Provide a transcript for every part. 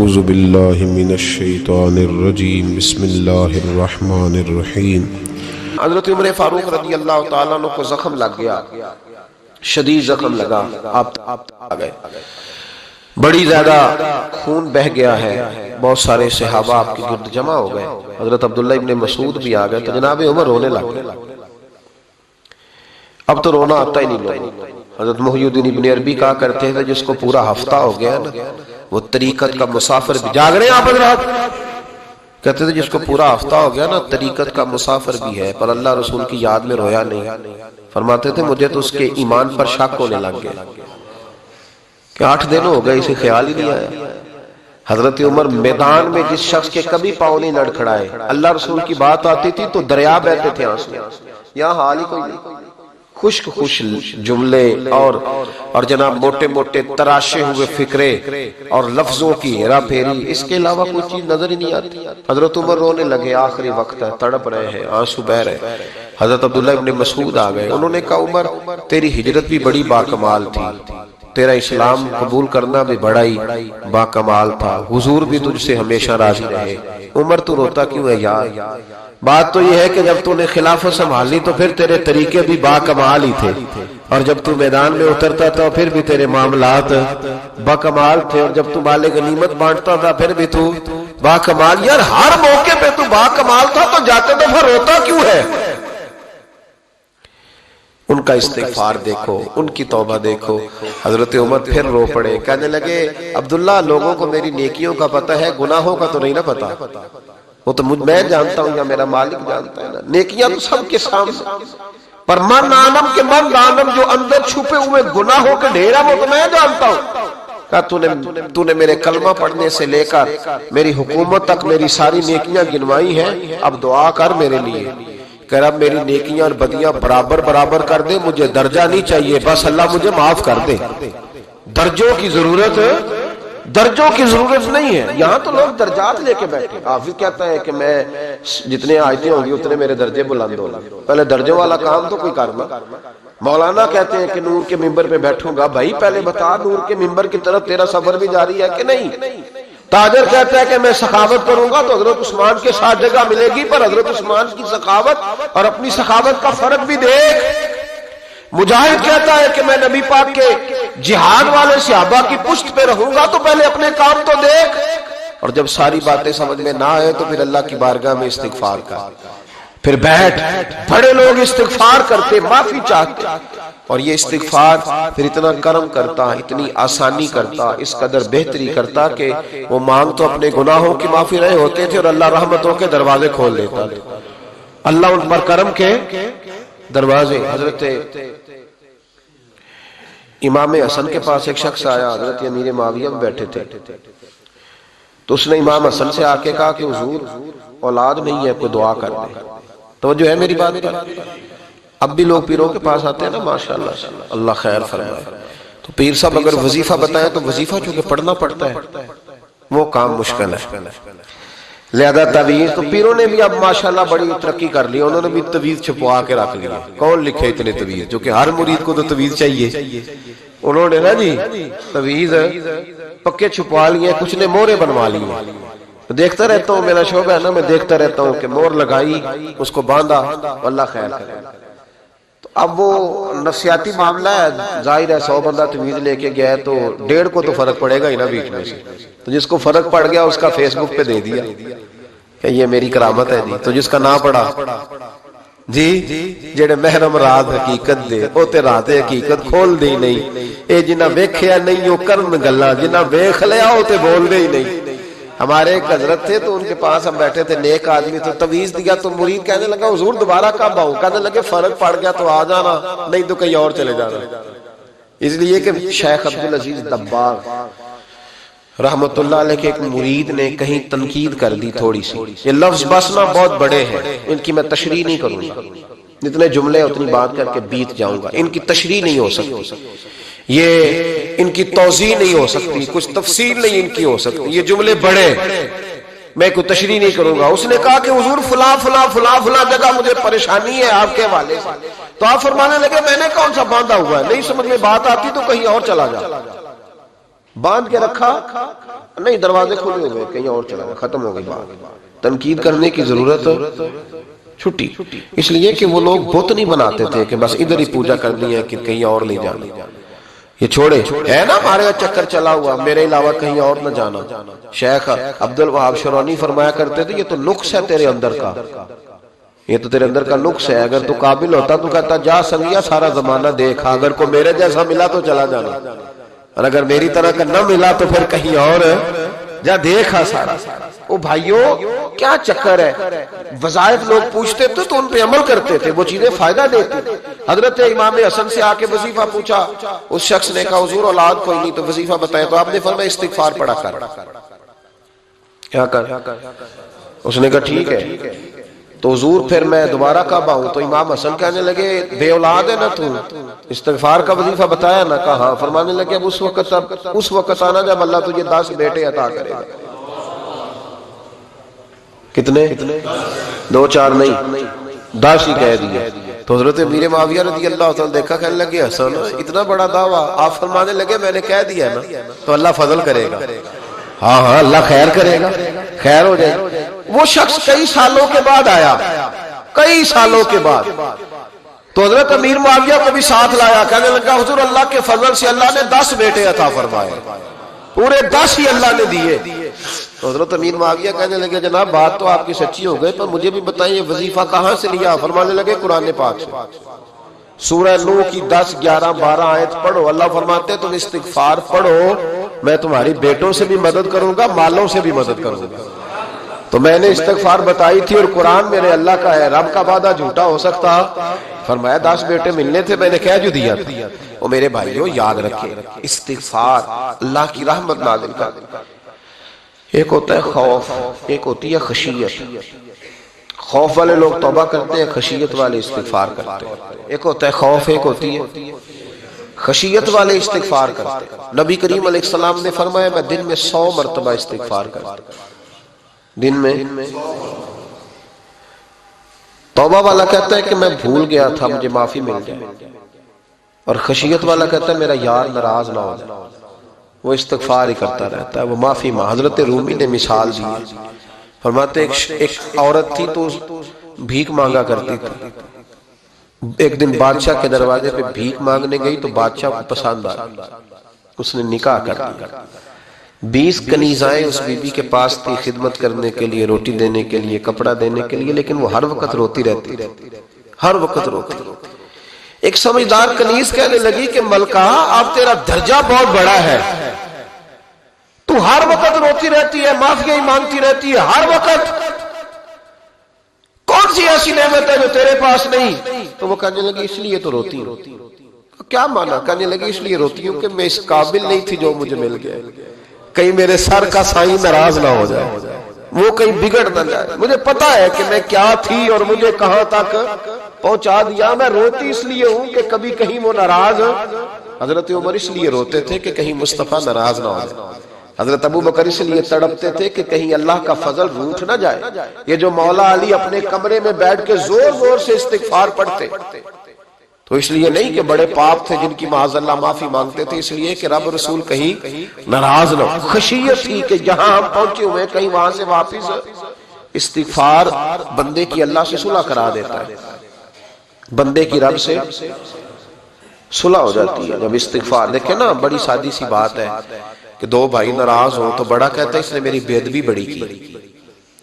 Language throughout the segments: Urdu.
اعوذ باللہ من الشیطان الرجیم بسم اللہ الرحمن الرحیم۔ حضرت عمر فاروق رضی اللہ تعالیٰ عنہ کو زخم لگ گیا، شدید زخم لگا، آپ آ گئے، بڑی زیادہ خون بہ گیا ہے، بہت سارے صحابہ آپ کے گرد جمع ہو گئے، حضرت عبداللہ ابن مسعود بھی آ گئے، تو جناب عمر رونے لگ گئے۔ اب تو رونا آتا ہی نہیں لوگوں کو۔ حضرت محی الدین ابن عربی کہا کرتے تھے جس کو پورا ہفتہ ہو گیا نا وہ طریقت کا مسافر بھی، جاگ رہے ہیں آپ حضرات؟ کہتے تھے جس کو پورا ہفتہ ہو گیا نا طریقت کا مسافر بھی ہے، پر اللہ رسول کی یاد میں رویا نہیں۔ فرماتے تھے مجھے تو اس کے ایمان پر شک ہونے لگ گیا کہ 8 دن ہو گئے اسے خیال ہی نہیں آیا۔ حضرت عمر میدان میں جس شخص کے کبھی پاؤں نہیں لڑکھڑائے، اللہ رسول کی بات آتی تھی تو دریا بہتے تھے آنسو، یہاں حال ہی کوئی نہیں، خشک جملے اور جناب موٹے موٹے تراشے ہوئے فکرے اور لفظوں کی ہیرا پھیری، اس کے علاوہ کوئی چیز نظر ہی نہیں آتی۔ حضرت عمر رونے لگے، آخری وقت ہے، تڑپ رہے ہیں، آنسو بہ رہے۔ حضرت عبداللہ ابن مسعود آ گئے، انہوں نے کہا عمر تیری ہجرت بھی بڑی باکمال تھی، تیرا اسلام قبول کرنا بھی بڑا ہی باکمال تھا، حضور بھی تجھ سے ہمیشہ راضی رہے۔ عمر تو روتا کیوں ہے یار؟ بات تو یہ ہے کہ جب تو نے خلافت سنبھالی تو پھر تیرے طریقے بھی باکمال ہی تھے، اور جب تو میدان میں اترتا تھا پھر بھی تیرے معاملات باکمال تھے، اور جب تو مال غنیمت بانٹتا تھا پھر بھی تو باکمال۔ یار ہر موقع پہ تو باکمال تھا تو جاتے دفعہ روتا کیوں ہے؟ ان کا استغفار دیکھو، ان کی توبہ دیکھو۔ حضرت عمر پھر رو پڑے، کہنے لگے عبداللہ لوگوں کو میری نیکیوں کا پتہ ہے، گناہوں کا تو نہیں نہ پتہ۔ وہ تو میں جانتا ہوں یا میرا مالک جانتا ہے نا، نیکیاں تو سب کے سامنے، پر من عالم کے من عالم جو اندر چھپے ہوئے گناہوں کے ڈھیرا وہ تو میں جانتا ہوں۔ کہا تو نے میرے کلمہ پڑھنے سے لے کر میری حکومت تک میری ساری نیکیاں گنوائی ہیں، اب دعا کر میرے لیے کہ رب میری نیکیاں اور بدیاں برابر کر دے، مجھے درجہ نہیں چاہیے، بس اللہ مجھے معاف کر دے۔ درجوں کی ضرورت نہیں ہے، یہاں تو لوگ درجات لے کے بیٹھے۔ حافظ کہتا ہے کہ میں جتنے آیتیں ہوں گی اتنے میرے درجے بلند ہوں گے، پہلے درجوں والا کام تو کوئی کرنا۔ مولانا کہتے ہیں کہ نور کے ممبر پہ بیٹھوں گا، بھائی پہلے بتا نور کے ممبر کی طرف تیرا سفر بھی جاری ہے کہ نہیں؟ تاجر کہتا ہے کہ میں سخاوت کروں گا تو حضرت عثمان کے ساتھ جگہ ملے گی، پر حضرت عثمان کی سخاوت اور اپنی سخاوت کا فرق بھی دیکھ۔ مجاہد کہتا ہے کہ میں نبی پاک کے جہاد والے صحابہ کی پشت پہ رہوں گا تو پہلے اپنے کام تو دیکھ، اور جب ساری باتیں سمجھ میں نہ آئے تو پھر اللہ کی بارگاہ میں استغفار کر، پھر بیٹھ۔ بڑے لوگ استغفار کرتے، معافی چاہتے، اور یہ استغفار پھر اتنا کرم کرتا، اتنی آسانی کرتا، اس قدر بہتری کرتا کہ وہ مانگ تو اپنے گناہوں کی معافی رہے ہوتے تھے اور اللہ رحمتوں کے دروازے کھول دیتا تھا، اللہ ان پر کرم کے دروازے۔ حضرت امام حسن کے پاس ایک شخص آیا، حضرت امیر معاویہ میں بیٹھے تھے، تو اس نے امام حسن سے آ کے کہا کہ حضور اولاد نہیں ہے، کوئی دعا کر دے۔ توجہ ہے میری بات پر؟ اب بھی لوگ پیروں کے پاس آتے ہیں نا، ماشاءاللہ اللہ خیر فرمائے، تو پیر صاحب اگر وظیفہ بتائیں تو وظیفہ چونکہ پڑھنا پڑتا ہے وہ کام مشکل ہے، لہذا تعویذ تو پیروں نے بھی اب ماشاءاللہ بڑی ترقی کر لی، انہوں نے بھی تعویذ چھپوا کے رکھ لیا۔ کون لکھے اتنے تعویذ؟ جو کہ ہر مرید کو تو تعویذ چاہیے، انہوں نے نا جی تعویذ پکے چھپوا لیے، کچھ نے مورے بنوا لیے۔ دیکھتا رہتا ہوں، میرا شعبہ ہے نا، میں دیکھتا رہتا ہوں کہ مور لگائی، اس کو باندھا، اللہ خیر کرے۔ تو اب وہ نفسیاتی معاملہ ہے، ظاہر ہے 100 بندہ تعویذ لے کے گیا ہے تو 1.5 کو تو فرق پڑے گا ہی نا بیچ میں سے، تو جس کو فرق پڑ گیا اس کا فیس بک پہ دے دیا کہ یہ میری کرامت ہے جی، تو جس کا نہ پڑا جی جڑے محرم رات حقیقت دے او تے رات حقیقت کھول دی نہیں، اے جنہ ویکھیا نہیں او کرن گلاں، جنہ ویکھ لیا او تے بول دے ہی نہیں۔ ہمارے ایک حضرت تھے تو ان کے پاس ہم بیٹھے تھے، نیک آدمی تو تعویذ دیا تو مرید کہنے لگا حضور دوبارہ کب آؤں؟ کہنے لگے فرق پڑ گیا تو آ جانا، نہیں تو کہیں اور چلے جانا۔ اس لیے کہ شیخ عبدالعزیز دباغ رحمت اللہ علیہ کے ایک مرید نے کہیں تنقید کر دی تھوڑی سی، یہ لفظ بسنا بہت بڑے ہیں، ان کی میں تشریح نہیں کروں گا، جتنے جملے اتنی بات کر کے بیت جاؤں گا، ان کی تشریح نہیں ہو سکتی، یہ ان کی توضیح نہیں ہو سکتی، کچھ تفصیل نہیں ان کی ہو سکتی، یہ جملے بڑے، میں کوئی تشریح نہیں کروں گا۔ اس نے کہا کہ حضور فلاں فلاں فلاں فلاں جگہ مجھے پریشانی ہے آپ کے حوالے سے، تو آپ فرمانے لگے میں نے کون سا باندھا ہوا ہے، نہیں سمجھ میں بات آتی تو کہیں اور چلا جا، باندھ کے رکھا نہیں، دروازے کھلے ہوئے، کہیں اور چلا گیا، ختم ہو گئی بات۔ تنقید کرنے کی ضرورت چھٹی، اس لیے کہ وہ لوگ بت نہیں بناتے تھے کہ بس ادھر ہی پوجا کرنی ہے کہ کہیں اور نہیں جانا، یہ چھوڑے ہے نا ہمارے چکر چلا ہوا، میرے علاوہ کہیں اور نہ جانا۔ شیخ عبد الوہاب شرونی فرمایا کرتے تھے یہ تو نقص ہے تیرے اندر کا، یہ تو تیرے اندر کا نقص ہے، اگر تو قابل ہوتا تو کہتا جا سنگیا سارا زمانہ دیکھا، اگر کو میرے جیسا ملا تو چلا جانا، اور اگر میری طرح کا نہ ملا تو پھر کہیں اور جا دیکھا سارا۔ او بھائیو کیا چکر ہے، وظائف لوگ پوچھتے تھے تو ان پہ عمل کرتے تھے، وہ چیزیں فائدہ دیتی۔ حضرت امام حسن سے آ کے وظیفہ پوچھا، اس شخص نے کہا حضور اولاد کوئی نہیں تو وظیفہ بتائیں، تو آپ نے فرمایا استغفار پڑھا کر، کیا کر؟ اس نے کہا ٹھیک ہے، تو حضور پھر میں دوبارہ کب آؤں؟ تو امام حسن کہنے لگے بے اولاد ہے نا تو، استغفار کا وظیفہ بتایا نا؟ کہا ہاں۔ فرمانے لگے اب اس وقت آنا جب اللہ تجھے 10 بیٹے عطا کرے گا۔ کتنے؟ 2 4 نہیں، 10 ہی کہہ دیے۔ تو حضرت امیر معاویہ رضی اللہ تعالیٰ دیکھا، کہنے لگے حسن اتنا بڑا دعویٰ؟ آپ فرمانے لگے میں نے کہہ دیا نا تو اللہ فضل کرے گا، ہاں ہاں اللہ خیر کرے گا، خیر ہو جائے گا۔ وہ شخص کئی سالوں کے بعد آیا، کئی سالوں کے بعد، تو حضرت امیر معاویہ کو بھی ساتھ لایا، کہنے لگا حضور اللہ کے فضل سے اللہ نے 10 بیٹے عطا فرمائے، پورے 10 ہی اللہ نے دیے۔ تو حضرت امیر معاویہ کہنے لگے جناب بات تو آپ کی سچی ہو گئی، پر مجھے بھی بتائیے وظیفہ کہاں سے لیا؟ فرمانے لگے قرآن پاک سے، سورہ نوح کی 10 11 12 آیت پڑھو، اللہ فرماتے تم استغفار پڑھو، میں تمہاری بیٹوں سے بھی مدد کروں گا، مالوں سے بھی مدد کروں گا۔ تو میں نے استغفار بتائی تھی اور قرآن میرے اللہ کا ہے، رب کا وعدہ جھوٹا ہو سکتا؟ فرمایا 10 بیٹے ملنے تھے، میں نے کہہ جو دیا تھا۔ وہ میرے بھائیوں یاد رکھے استغفار اللہ کی رحمت نازل کر، ایک ہوتا ہے خوف، ایک ہوتی ہے خشیت۔ خوف والے لوگ توبہ کرتے ہیں، خشیت والے استغفار کرتے ہیں۔ ایک ہوتا ہے خوف، ایک ہوتی ہے خشیت والے استغفار کرتے ہیں۔ نبی کریم علیہ السلام نے فرمایا میں دن میں 100 مرتبہ استغفار کرتا ہوں، دن میں۔ توبہ والا کہتا ہے کہ میں بھول گیا تھا، مجھے معافی مل جائے، اور خشیت والا کہتا ہے میرا یار ناراض نہ ہو جائے، وہ استغفار ہی کرتا رہتا ہے، وہ معافی حضرت رومی نے مثال دی، فرماتے ایک عورت تھی تو بھیک مانگا کرتی تھی، ایک دن بادشاہ کے دروازے پہ بھیک مانگنے گئی تو بادشاہ کو پسند آ گئی، اس نے نکاح کر دیا۔ 20 کنیزائیں اس بی بی کے پاس تھی خدمت کرنے کے لیے، روٹی دینے کے لیے، کپڑا دینے کے لیے، لیکن وہ ہر وقت روتی رہتی، ہر وقت روتی۔ ایک سمجھدار کنیز کہنے لگی کہ ملکہ اب تیرا درجہ بہت بڑا ہے، تو ہر وقت روتی رہتی ہے، معافی مانگتی رہتی ہے ہر وقت، کون سی ایسی نعمت ہے جو تیرے پاس نہیں؟ تو وہ کہنے لگی اس لیے تو روتی ہوں۔ کیا مانا؟ کہنے لگی اس لیے روتی ہوں کہ میں اس قابل نہیں تھی جو مجھے مل گیا، کہیں میرے سر کا سائیں ناراض نہ ہو جائے، وہ کہیں بگڑ نہ جائے، مجھے پتا ہے کہ میں کیا تھی اور مجھے کہاں تک پہنچا دیا، میں روتی اس لیے ہوں کہ کبھی کہیں وہ ناراض۔ حضرت عمر اس لیے روتے تھے کہ کہیں مصطفیٰ ناراض نہ ہو جائے، حضرت ابو بکر اس لیے تڑپتے تھے کہ کہیں اللہ کا فضل روٹھ نہ جائے۔ یہ جو مولا علی اپنے کمرے میں بیٹھ کے زور زور سے استغفار پڑھتے تو اس لیے نہیں کہ بڑے پاپ تھے جن کی معاذ اللہ معافی مانگتے تھے، اس لیے کہ رب رسول کہیں ناراض نہ ہو، خشیت تھی کہ جہاں ہم پہنچے ہوئے کہیں وہاں سے واپس۔ استغفار بندے کی اللہ سے صلح کرا دیتا ہے، بندے کی رب سے صلح ہو جاتی ہے جب استغفار۔ دیکھیں نا بڑی سادی سی بات ہے کہ 2 بھائی ناراض ہو تو بڑا کہتا ہے اس نے میری بے ادبی بڑی کی،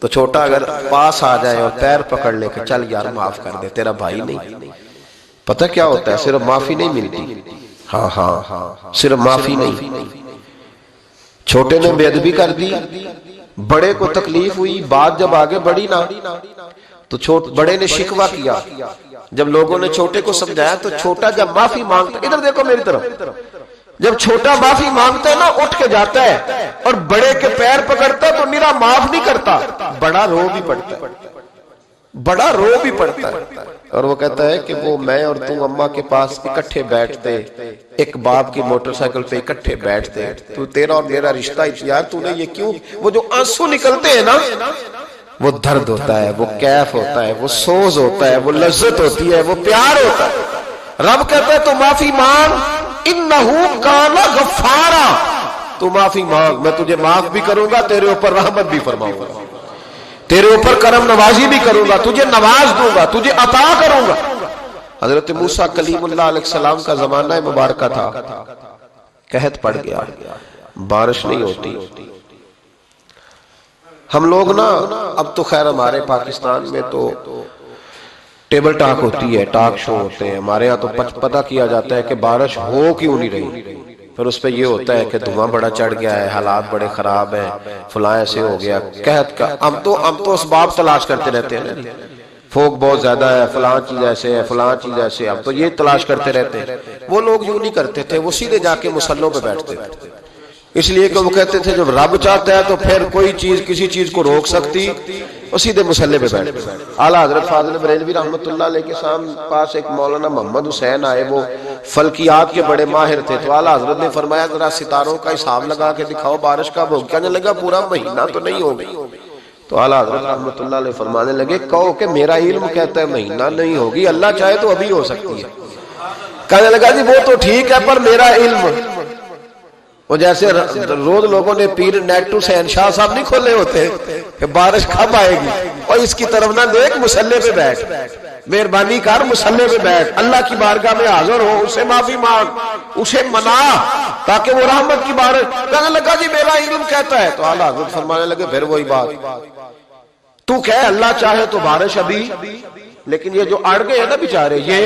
تو چھوٹا اگر پاس آ جائے اور پیر پکڑ لے کہ چل یار معاف کر دے، تیرا بھائی نہیں۔ پتہ کیا ہوتا ہے؟ صرف معافی نہیں ملتی، ہاں ہاں صرف معافی نہیں، چھوٹے نے بے ادبی کر دی، بڑے کو تکلیف ہوئی، بات جب آگے بڑھی نا تو بڑے نے شکوہ کیا، جب لوگوں نے چھوٹے کو سمجھایا تو چھوٹا جب معافی مانگتا، ادھر دیکھو میری طرف، جب چھوٹا معافی مانگتا ہے نا اٹھ کے جاتا ہے اور بڑے کے پیر پکڑتا ہے تو میرا معاف نہیں کرتا، بڑا رو بھی پڑتا ہے، بڑا رو بھی پڑتا ہے، اور وہ کہتا ہے کہ وہ میں اور تم اماں کے پاس اکٹھے بیٹھتے، ایک باپ کی موٹر سائیکل پہ اکٹھے بیٹھتے، تو تیرا اور میرا رشتہ یار تو نے یہ کیوں؟ وہ جو آنسو نکلتے ہیں نا وہ درد ہوتا ہے، وہ کیف ہوتا ہے، وہ سوز ہوتا ہے، وہ لذت ہوتی ہے، وہ پیار ہوتا ہے۔ رب کہتا ہے تو معافی مانگ، انہو کان غفارا، تو معافی مانگ، میں تجھے معاف بھی کروں گا، تیرے اوپر رحمت بھی فرماؤں گا، تیرے اوپر کرم نوازی بھی کروں گا، تجھے نواز دوں گا، تجھے عطا کروں گا۔ حضرت موسیٰ کلیم اللہ علیہ السلام کا زمانہ مبارکہ تھا، قحط پڑ گیا، بارش نہیں ہوتی۔ ہم لوگ نا اب تو خیر ہمارے پاکستان میں تو ٹیبل ٹاک ہوتی ہے، ٹاک شو ہوتے ہیں، ہمارے ہاں تو پتہ کیا جاتا ہے کہ بارش ہو کیوں نہیں رہی، پھر اس پہ یہ ہوتا ہے کہ دھواں بڑا چڑھ گیا ہے، حالات بڑے خراب ہیں، فلاں ایسے ہو گیا، قحط کا ہم تو اسباب تلاش کرتے رہتے ہیں، فوق بہت زیادہ ہے، فلاں چیز ایسے ہے، فلاں چیز ایسے، اب تو یہ تلاش کرتے رہتے ہیں۔ وہ لوگ یوں نہیں کرتے تھے، وہ سیدھے جا کے مصلوں پہ بیٹھتے تھے، اس لیے کہ وہ کہتے تھے جب رب چاہتا ہے تو پھر کوئی چیز کسی چیز کو روک سکتی، وہ سیدھے مصلے پہ بیٹھتے۔ اعلیٰ حضرت فاضل بریلوی رحمۃ اللہ علیہ کے پاس ایک مولانا محمد حسین آئے، وہ فلکیات کے بڑے ماہر تھے، تو اعلیٰ حضرت نے فرمایا ذرا ستاروں کا حساب لگا کے دکھاؤ بارش کب ہوگی، کہنے لگا پورا مہینہ تو نہیں ہوگی۔ تو اعلیٰ حضرت رحمۃ اللہ علیہ فرمانے لگے کہو کہ میرا علم کہتا ہے مہینہ نہیں ہوگی، اللہ چاہے تو ابھی ہو سکتی ہے۔ کہنے لگا جی وہ تو ٹھیک ہے پر میرا علم، وہ جیسے روز لوگوں نے پیر نیٹو حسین شاہ صاحب نہیں کھولے ہوتے کہ بارش کب آئے گی، اور اس کی طرف نہ دیکھ، مصلے پہ بیٹھ، مہربانی کر مصلے پہ بیٹھ، اللہ کی بارگاہ میں حاضر ہو، اسے معافی مانگ، اسے منا تاکہ وہ رحمت کی بارش۔ کہنے لگا جی میرا علم کہتا ہے، تو اعلیٰ حضرت فرمانے لگے پھر وہی بات، تو کہہ اللہ چاہے تو بارش ابھی، لیکن یہ جو اڑ گئے ہیں نا بیچارے، یہ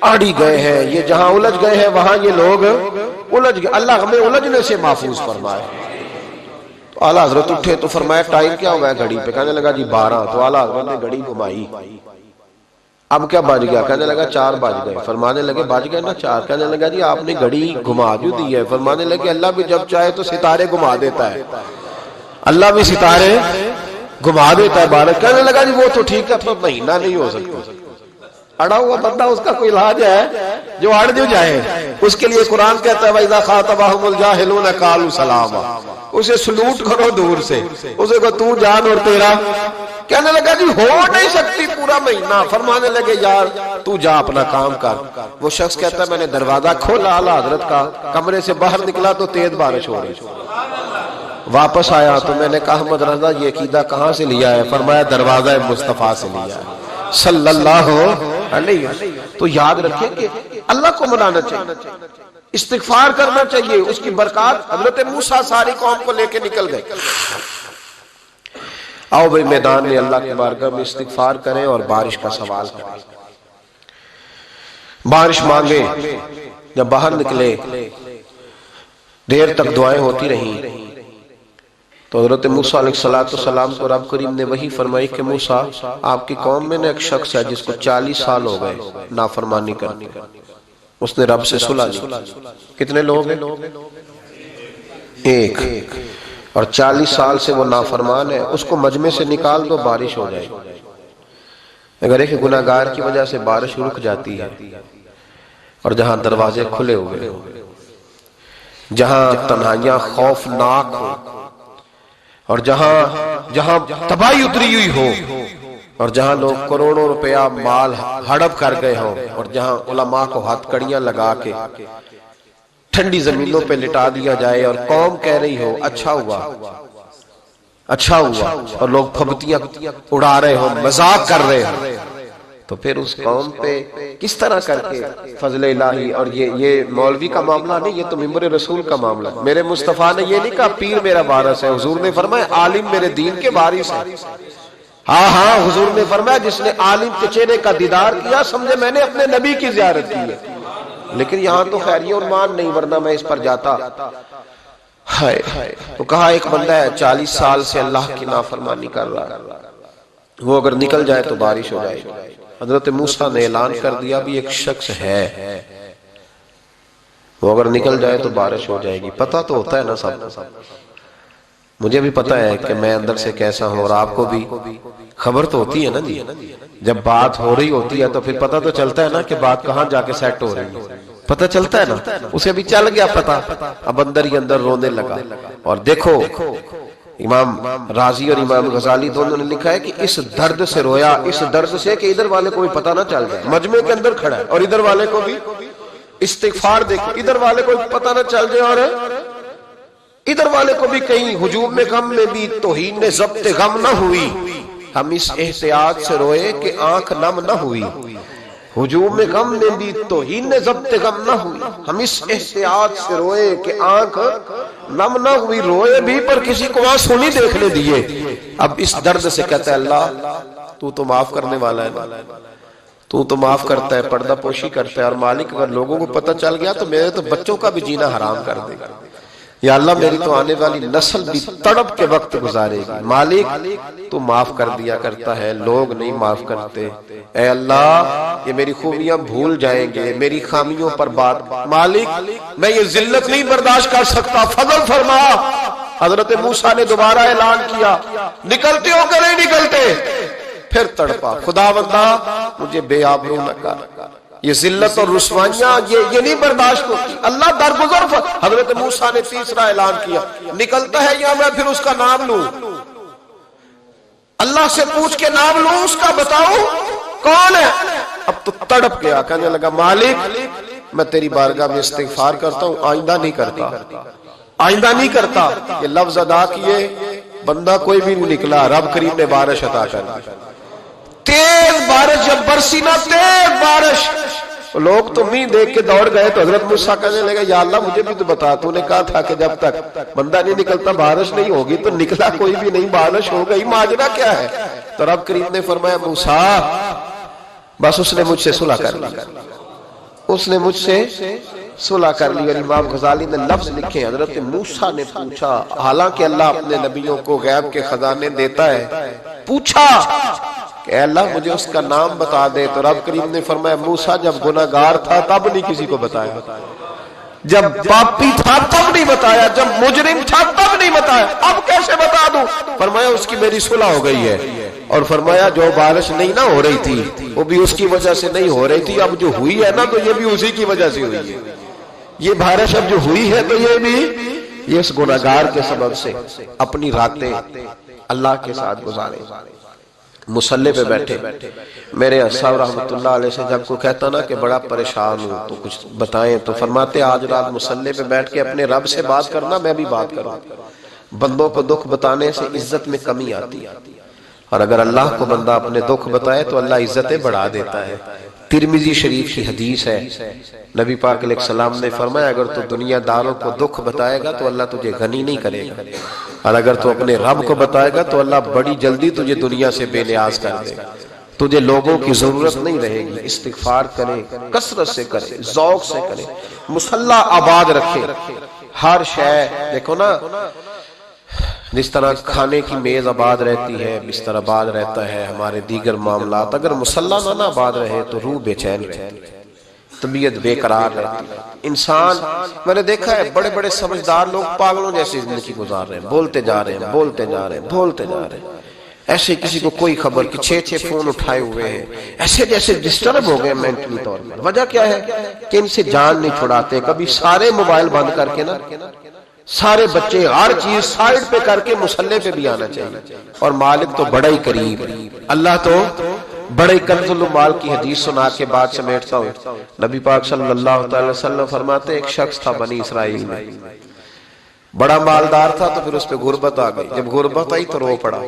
اڑی گئے ہیں، یہ جہاں الجھ گئے ہیں وہاں یہ لوگ الجھ گئے، اللہ ہمیں الجھنے سے محفوظ فرمائے۔ تو اعلیٰ حضرت اٹھے تو فرمایا ٹائم کیا ہوا ہے گھڑی پہ، کہنے لگا جی 12۔ تو اعلیٰ حضرت نے گھڑی گھمائی، اب کیا بج گیا، کہنے لگا 4 بج گئے، فرمانے لگے بج گئے نا 4، کہنے لگا جی آپ نے گھڑی گھما جو دی ہے، فرمانے لگے اللہ بھی جب چاہے تو ستارے گھما دیتا ہے، اللہ بھی ستارے گھما دیتا ہے بارش۔ کہنے لگا جی وہ تو ٹھیک ہے پر مہینہ نہیں ہو سکتا، اڑا ہوا بندہ اس کا کوئی علاج ہے جو اڑ جو جائے، اس کے لیے قرآن کہتا ہے وَإِذَا خَاطَبَهُمُ الْجَاهِلُونَ قَالُوا سَلَامًا، اسے سلوٹ کرو دور سے، اسے کو تو جان اور تیرا۔ کہنے لگا جی ہو نہیں سکتی پورا مہینہ، فرمانے لگے یار تو جا اپنا کام کر۔ وہ شخص کہتا ہے میں نے دروازہ کھولا اعلیٰ حضرت کا، کمرے سے باہر نکلا تو تیز بارش ہو رہی، واپس آیا تو میں نے کہا احمد رضا یہ عقیدہ کہاں سے لیا ہے، فرمایا دروازہ مصطفیٰ سے لیا ہے صلی اللہ علیہ وسلم۔ تو یاد رکھیں کہ اللہ کو منانا چاہیے، استغفار کرنا چاہیے، اس کی برکات۔ حضرت موسیٰ ساری قوم کو لے کے نکل گئے، آؤ بھائی میدان میں اللہ کی بارگاہ میں استغفار کریں اور بارش کا سوال کریں، بارش مانگے۔ جب باہر نکلے دیر تک دعائیں ہوتی رہیں، تو حضرت موسیٰ علیہ السلام کو رب کریم نے وحی فرمائی کہ موسیٰ آپ کی قوم میں نے ایک شخص ہے جس کو 40 سال ہو گئے نافرمانی کرنے، اس نے رب سے صلح لی۔ کتنے لوگ ہیں؟ ایک، اور 40 سال سے وہ نافرمان ہے، اس کو مجمع سے نکال دو بارش ہو جائے۔ اگر ایک گناہگار کی وجہ سے بارش رک جاتی ہے، اور جہاں دروازے کھلے ہوئے ہو، جہاں تنہائیاں خوفناک ہو، اور جہاں تباہی اتری ہوئی ہو، اور جہاں لوگ کروڑوں روپیہ مال ہڑپ کر گئے ہوں، اور جہاں علماء کو ہاتھ کڑیاں لگا کے ٹھنڈی زمینوں پہ لٹا دیا جائے، اور قوم کہہ رہی ہو اچھا ہوا اچھا ہوا، اور لوگ پھبتیاں اڑا رہے ہوں، مذاق کر رہے ہوں، تو پھر اس قوم پہ کس طرح کر کے فضل الہی۔ اور یہ مولوی کا معاملہ نہیں، یہ تو ممبر رسول کا معاملہ ہے۔ میرے مصطفیٰ نے یہ نہیں کہا پیر میرا وارث ہے، حضور نے فرمایا عالم میرے دین کے وارث ہے۔ ہاں حضور نے فرمایا جس نے عالم کے چہرے کا دیدار کیا سمجھے میں نے اپنے نبی کی زیارت کی ہے۔ لیکن یہاں تو خیریہ اور مان نہیں، ورنہ میں اس پر جاتا۔ تو کہا ایک بندہ ہے 40 سال سے اللہ کی نافرمانی کر رہا، وہ اگر نکل جائے تو بارش ہو جائے گی۔ حضرت موسیٰ نے اعلان کر دیا بھی ایک شخص ہے، وہ اگر نکل جائے تو بارش ہو جائے گی۔ پتہ تو ہوتا ہے نا سب، مجھے بھی پتہ ہے کہ میں اندر سے کیسا ہوں، اور آپ کو بھی خبر تو ہوتی ہے نا جی۔ جب بات ہو رہی ہوتی ہے تو پھر پتہ تو چلتا ہے نا کہ بات کہاں جا کے سیٹ ہو رہی ہے، پتہ چلتا ہے نا۔ اسے بھی چل گیا پتہ، اب اندر ہی اندر رونے لگا۔ اور دیکھو امام رازی اور امام غزالی دونوں نے لکھا ہے کہ اس درد سے رویا، اس درد سے کہ ادھر والے کو بھی پتہ نہ چل جائے، مجمع کے اندر کھڑا ہے، اور ادھر والے کو بھی استغفار دیکھو، ادھر والے کو پتہ نہ چل جائے اور ادھر والے کو بھی کہیں ہجوم میں غم میں بھی توہین نے ضبط غم نہ ہوئی، ہم اس احتیاط سے روئے کہ آنکھ نم نہ ہوئی۔ ہجوم غم میں بھی توہین نے ضبط غم نہ ہوئی، ہم اس احتیاط سے روئے کہ آنکھ نم نہ ہوئی۔ روئے بھی پر کسی کو آنسو نہیں دیکھنے دیے۔ اب اس درد سے کہتا ہے اللہ تو تو معاف کرنے والا ہے نا، تو تو معاف کرتا ہے، پردہ پوشی کرتا ہے، اور مالک اگر لوگوں کو پتہ چل گیا تو میرے تو بچوں کا بھی جینا حرام کر دے گا۔ یا اللہ میری تو آنے والی نسل بھی تڑپ کے وقت گزارے گی۔ مالک تو معاف کر دیا کرتا ہے، لوگ نہیں معاف کرتے۔ اے اللہ یہ میری خوبیاں بھول جائیں گے، میری خامیوں پر بات، مالک میں یہ ذلت نہیں برداشت کر سکتا، فضل فرما۔ حضرت موسیٰ نے دوبارہ اعلان کیا، نکلتے ہو کہ نہیں نکلتے؟ پھر تڑپا، خداوندا مجھے بے آبرو نہ کر، یہ ذلت اور رسوائیاں یہ نہیں برداشت ہوتی، اللہ درگزر۔ حضرت موسیٰ نے تیسرا اعلان کیا، نکلتا ہے یا میں پھر اس کا نام لوں؟ اللہ سے پوچھ کے نام لوں اس کا، بتاؤ کون ہے؟ اب تو تڑپ گیا، کہنے لگا مالک میں تیری بارگاہ میں استغفار کرتا ہوں، آئندہ نہیں کرتا، آئندہ نہیں کرتا۔ یہ لفظ ادا کیے، بندہ کوئی بھی نہیں نکلا، رب کریم نے بارش عطا کر دی۔ تیز بارش جب برسی نا، تیز بارش، لوگ تو مین دیکھ کے دوڑ گئے، تو حضرت موسیٰ کہنے لگا یا اللہ مجھے بھی تو بتا، تو نے کہا تھا کہ جب تک بندہ نہیں نکلتا بارش نہیں ہوگی، تو نکلا کوئی بھی نہیں، بارش ہو گئی، ماجرا کیا ہے؟ تو رب کریم نے فرمایا موسیٰ بس اس نے مجھ سے صلح کر لی، اس نے مجھ سے صلح کر لی۔ اور امام غزالی نے لفظ لکھے، حضرت موسیٰ نے پوچھا، حالانکہ اللہ اپنے نبیوں کو غیب کے خزانے دیتا ہے، پوچھا کہ اے اللہ مجھے اس کا نام بتا دے، تو رب کریم نے فرمایا موسیٰ جب گناہگار تھا تب نہیں کسی کو بتایا، جب پاپی تھا تب نہیں بتایا، جب مجرم تھا تب نہیں بتایا، اب کیسے بتا دوں؟ فرمایا اس کی میری صلح ہو گئی ہے، اور فرمایا جو بارش نہیں نہ ہو رہی تھی وہ بھی اس کی وجہ سے نہیں ہو رہی تھی، اب جو ہوئی ہے نا تو یہ بھی اسی کی وجہ سے ہوئی ہے، یہ بارش اب جو ہوئی ہے تو یہ بھی یہ اس گناہگار کے سبب سے۔ اپنی راتیں اللہ کے ساتھ گزارے، مصلی پہ بیٹھے۔ میرے صاحب رحمت اللہ علیہ سے جب کوئی کہتا نا کہ بڑا پریشان ہوں تو کچھ بتائیں، تو فرماتے آج رات مصلی پہ بیٹھ کے اپنے رب سے بات کرنا، میں بھی بات کروں۔ بندوں کو دکھ بتانے سے عزت میں کمی آتی ہے، اور اگر اللہ کو بندہ اپنے دکھ بتائے تو اللہ عزتیں بڑھا دیتا ہے۔ ترمذی شریف کی حدیث ہے، نبی پاک علیہ السلام نے فرمایا اگر تو دنیا داروں کو دکھ بتائے گا تو اللہ تجھے غنی نہیں کرے گا، اور اگر تو اپنے رب کو بتائے گا تو اللہ بڑی جلدی تجھے دنیا سے بے نیاز کر دے گا، تجھے لوگوں کی ضرورت نہیں رہے گی۔ استغفار کرے، کثرت سے کرے، ذوق سے کرے، مصلی آباد رکھے، ہر شے دیکھو نا، جس طرح کھانے کی میز آباد رہتی ہے، بستر آباد رہتا ہے، ہمارے دیگر معاملات، اگر مصلی نہ آباد رہے تو روح بے چین رہتی ہے، طبیعت بے قرار رہتی ہے۔ انسان میں نے دیکھا ہے بڑے بڑے سمجھدار لوگ پاگلوں جیسی زندگی گزار رہے ہیں، بولتے جا رہے ہیں، بولتے جا رہے ہیں، بولتے جا رہے ہیں، ایسے کسی کو کوئی خبر کہ 6 فون اٹھائے ہوئے ہیں، ایسے جیسے ڈسٹرب ہو گئے مینٹلی طور پر۔ وجہ کیا ہے کہ ان سے جان نہیں چھڑاتے۔ کبھی سارے موبائل بند کر کے نا، سارے بچے ہر چیز سائیڈ پہ کر کے مصلی پہ بھی آنا چاہیے، اور مالک تو بڑا ہی قریب، اللہ تو بڑے کنز المال کی حدیث سنا کے بعد سمیٹتا ہوں۔ نبی پاک صلی اللہ علیہ وسلم فرماتے ایک شخص تھا بنی اسرائیل میں، بڑا مالدار تھا، تو پھر اس پہ غربت آ گئی، جب غربت آئی تو رو پڑا،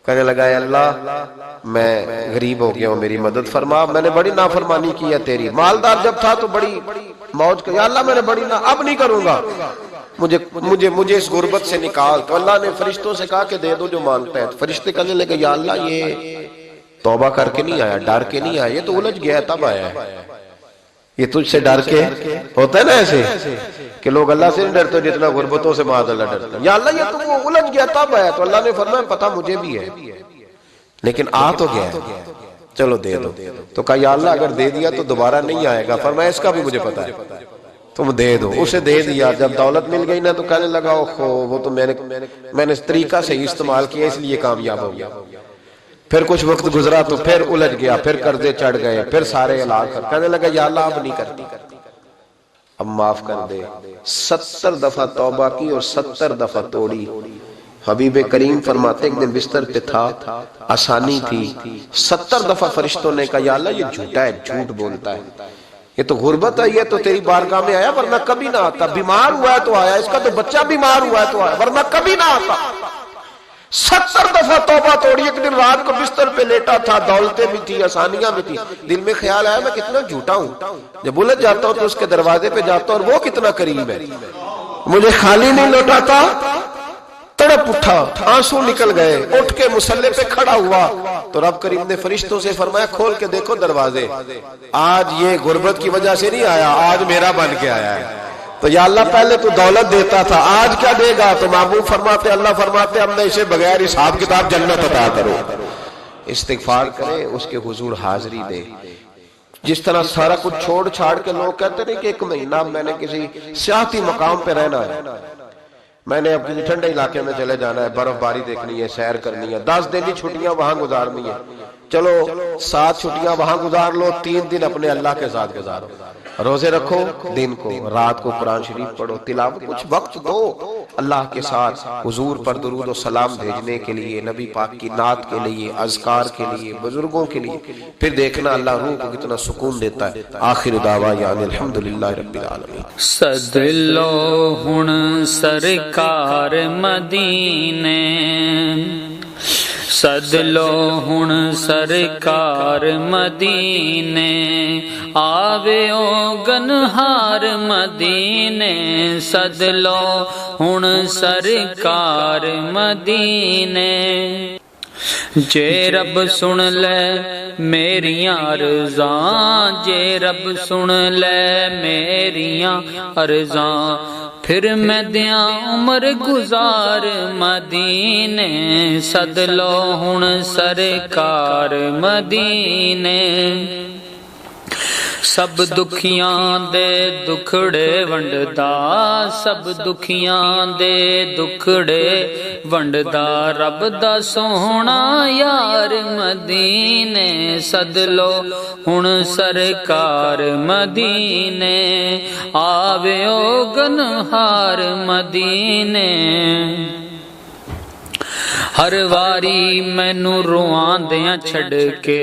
کہنے لگا اے اللہ میں غریب ہو گیا ہوں، میری مدد فرما، میں نے بڑی نافرمانی کی ہے تیری۔ مالدار جب تھا تو بڑی موج کر، یا اللہ میں نے بڑی اب نہیں کروں گا، مجھے اس غربت سے نکال۔ تو اللہ نے فرشتوں سے کہا کہ دے دو جو مانگتا ہے۔ فرشتے کہنے لگے یا اللہ یہ توبہ کر کے نہیں آیا، ڈر کے نہیں آیا، یہ تو الجھ گیا تب آیا ہے، یہ تجھ سے ڈر کے ہوتا ہے نا ایسے کہ لوگ اللہ سے نہیں ڈرتے جتنا غربتوں سے معاذ اللہ ڈرتے ہیں، یا اللہ یہ تو وہ الجھ گیا تب آیا۔ تو اللہ نے فرمایا پتہ مجھے بھی ہے لیکن آ تو گیا ہے، چلو دے دو۔ تو کہا یا اللہ اگر دے دیا تو دوبارہ نہیں آئے گا، فرمایا اس کا بھی مجھے پتہ ہے، تم دے دو۔ اسے دے دیا، جب دولت مل گئی نا تو کہنے لگا اوہو وہ تو میں نے اس طریقہ سے ہی استعمال کیا اس لیے کامیاب ہو گیا۔ پھر کچھ وقت گزرا تو پھر الجھ گیا، پھر قرضے چڑھ گئے، پھر سارے ہلاک کر، کہنے لگا یا اللہ اب نہیں کرتی، اب معاف کر دے۔ 70 دفعہ توبہ کی اور 70 دفعہ توڑی۔ حبیب کریم فرماتے ایک دن بستر پہ تھا، آسانی تھی، 70 دفعہ فرشتوں نے کہا یا اللہ یہ جھوٹا ہے، جھوٹ بولتا ہے۔ یہ تو غربت آئی ہے تو تیری بارگاہ میں آیا، ورنہ کبھی نہ آتا. بیمار ہوا ہے تو آیا، اس کا تو بچہ بیمار ہوا ہے تو آیا، ورنہ کبھی نہ آتا. 70 دفعہ توبہ توڑی. ایک دن رات کو بستر پہ لیٹا تھا، دولتیں بھی تھی، آسانیاں بھی تھی، دل میں خیال آیا میں کتنا جھوٹا ہوں. جب الجھ جاتا ہوں تو اس کے دروازے پہ جاتا ہوں اور وہ کتنا قریب ہے. مجھے خالی نہیں لوٹاتا، تڑپ اٹھا، آنسو نکل گئے، اٹھ کے مصلی پہ کھڑا ہوا تو رب کریم نے فرشتوں سے فرمایا کھول کے دیکھو دروازے. آج یہ غربت کی وجہ سے نہیں آیا، آج میرا بن کے آیا ہے. تو یا اللہ پہلے تو دولت دیتا تھا، آج کیا دے گا؟ تو محبوب فرماتے، اللہ فرماتے ہم نے اسے بغیر حساب کتاب جنت عطا کرو. استغفار کرے، اس کے حضور حاضری دے. جس طرح سارا کچھ چھوڑ چھاڑ کے لوگ کہتے ہیں کہ 1 مہینہ میں نے کسی سیاحتی مقام پہ رہنا ہے، میں نے اب کسی ٹھنڈے علاقے میں چلے جانا ہے، برف باری دیکھنی ہے، سیر کرنی ہے، 10 دن کی چھٹیاں وہاں گزارنی ہے. چلو 7 چھٹیاں وہاں گزار لو، 3 دن اپنے اللہ کے ساتھ گزارو. روزے رکھو، دن کو رات کو قرآن شریف پڑھو، تلاوت، کچھ وقت دو اللہ کے ساتھ حضور پر درود و سلام بھیجنے کے لیے، نبی پاک کی نعت کے لیے، اذکار کے لیے، بزرگوں کے لیے. پھر دیکھنا اللہ روح کو کتنا سکون دیتا ہے. آخر دعوانا الحمدللہ رب العالمین. سد لو ہن سرکار مدینے، سد لو ہن سرکار مدینے، آوے او گنہار مدینے. سد لو ہن سرکار مدینے، جے رب سن لے میریاں عرضاں، جے رب سن لے میریاں عرضاں، پھر میں دیاں عمر گزار مدینے. سد لو ہن سرکار مدینے، سب دکھیاں دے دکھڑے ونڈدا، سب دکھیاں دے دکھڑے ونڈدا، رب دا سونا یار مدینے. سد لو ہن سرکار مدینے، آوے او گنہار مدینے. ہر واری مینوں رواندیاں چھڑ کے،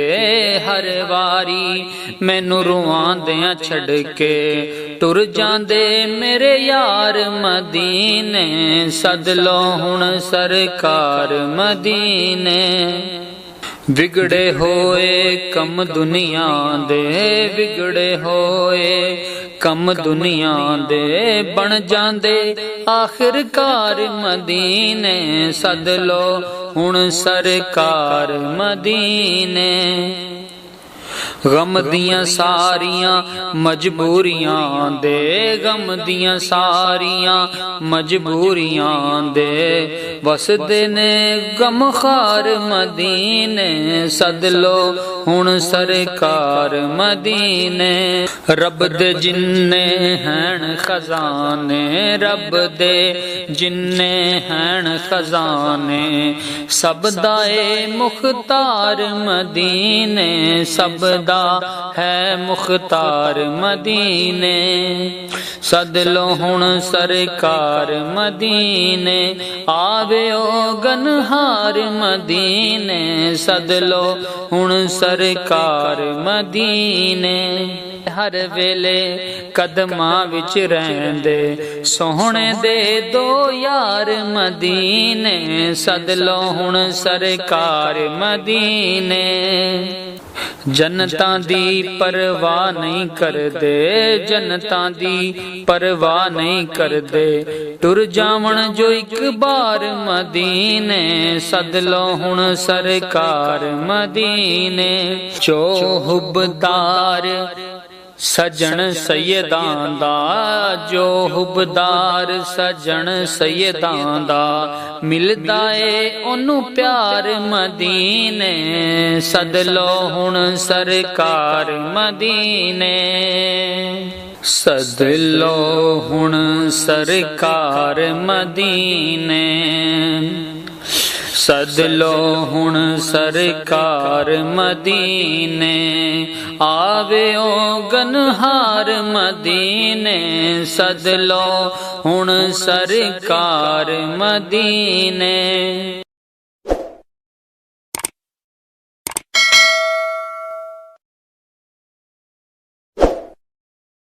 ہر واری مینوں رواندیاں چھڑ کے، ٹر جاندے میرے یار مدینے. سد لو ہن سرکار مدینے، بگڑے ہوئے کم دنیا دے، بگڑے ہوئے کم دنیا دے، بن جاندے آخر کار مدینے. سد لو ہن سرکار مدینے، غم دیاں ساریاں مجبوریاں دے، غم دیاں ساریاں مجبوریاں دے، وسدے نے غم خار مدینے. سد لو ہن سرکار مدینے، رب دے جننے ہین خزانے، رب دے جننے ہین خزانے، سب دائے مختار مدینے، سب دا ہے مختار مدینے. سد لو ہن سرکار مدینے، آوے او گنہار مدینے. سد لو ہن سرکار مدینے، ہر ویلے قدماں وچ رہندے سوہنے دے دو یار مدینے. سد لو ہن سرکار مدینے، جنتاں دی پرواہ نہیں کردے، جنتاں دی پرواہ نہیں کردے، ٹر جاون جو ایک بار مدینے. سد لو ہن سرکار مدینے، جو حبدار سجن سیداں دا، جو حبدار سجن سیداں دا، ملدا اے اونوں پیار مدینے. سد لو ہن سرکار مدینے، سد لو ہن سرکار مدینے، سد لو ہن سرکار مدینے، آوے او گنہار مدینے. سد لو ہن سرکار مدینے.